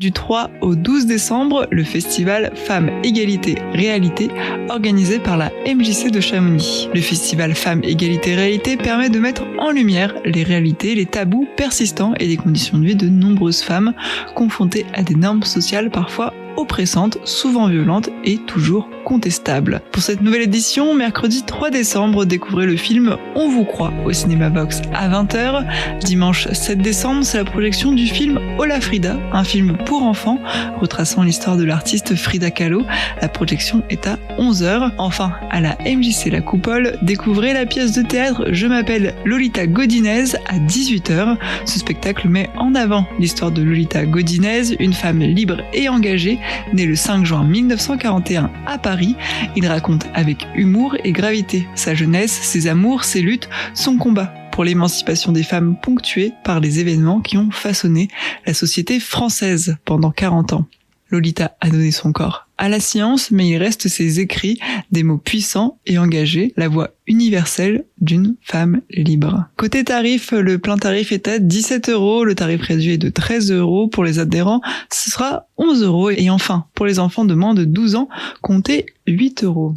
Du 3 au 12 décembre, le festival Femmes, Égalité, Réalité, organisé par la MJC de Chamonix. Le festival Femmes, Égalité, Réalité permet de mettre en lumière les réalités, les tabous persistants et les conditions de vie de nombreuses femmes confrontées à des normes sociales parfois oppressantes, souvent violentes et toujours contestables. Pour cette nouvelle édition, mercredi 3 décembre, découvrez le film On vous croit au Cinéma Box à 20h. Dimanche 7 décembre, c'est la projection du film Hola Frida, un film pour enfants retraçant l'histoire de l'artiste Frida Kahlo. La projection est à 11h. Enfin, à la MJC La Coupole, découvrez la pièce de théâtre Je m'appelle Lolita Godinez à 18h. Ce spectacle met en avant l'histoire de Lolita Godinez, une femme libre et engagée, née le 5 juin 1941 à Paris. Il raconte avec humour et gravité sa jeunesse, ses amours, ses luttes, son combat pour l'émancipation des femmes ponctuée par les événements qui ont façonné la société française pendant 40 ans. Lolita a donné son corps à la science, mais il reste ses écrits, des mots puissants et engagés, la voix universelle d'une femme libre. Côté tarif, le plein tarif est à 17 €, le tarif réduit est de 13 € pour les adhérents, ce sera 11 € et enfin, pour les enfants de moins de 12 ans, comptez 8 €.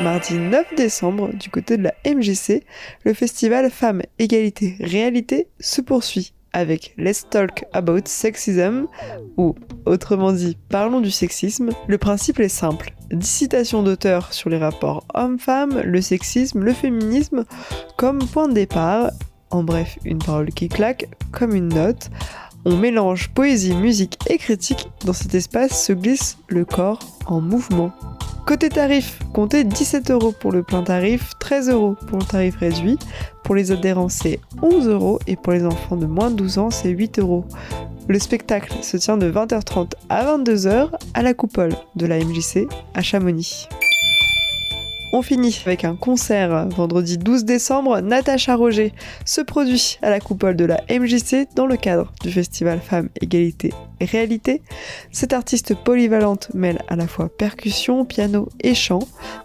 Mardi 9 décembre, du côté de la MJC, le festival Femmes, Égalité, Réalité se poursuit avec Let's Talk About Sexism, ou autrement dit, parlons du sexisme. Le principe est simple, 10 citations d'auteurs sur les rapports hommes-femmes, le sexisme, le féminisme, comme point de départ. En bref, une parole qui claque comme une note. On mélange poésie, musique et critique. Dans cet espace se glisse le corps en mouvement. Côté tarif, comptez 17 € pour le plein tarif, 13 € pour le tarif réduit. Pour les adhérents, c'est 11 € et pour les enfants de moins de 12 ans, c'est 8 €. Le spectacle se tient de 20h30 à 22h à la Coupole de la MJC à Chamonix. On finit avec un concert. Vendredi 12 décembre, Natacha Roger se produit à la Coupole de la MJC dans le cadre du festival Femmes, Égalité et Réalité. Cette artiste polyvalente mêle à la fois percussion, piano et chant.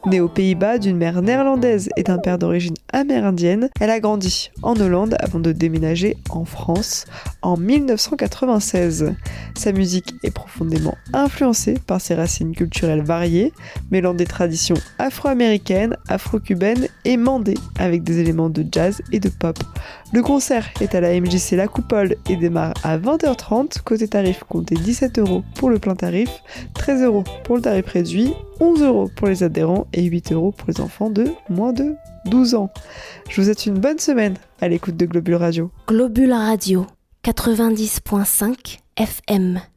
Née aux Pays-Bas d'une mère néerlandaise et d'un père d'origine amérindienne, elle a grandi en Hollande avant de déménager en France en 1996. Sa musique est profondément influencée par ses racines culturelles variées, mêlant des traditions afro-américaines, afro-cubaines et mandées avec des éléments de jazz et de pop. Le concert est à la MJC La Coupole et démarre à 20h30. Côté tarif, comptez 17 € pour le plein tarif, 13 € pour le tarif réduit, 11 € pour les adhérents et 8 € pour les enfants de moins de 12 ans. Je vous souhaite une bonne semaine à l'écoute de Globule Radio. Globule Radio, 90.5 FM.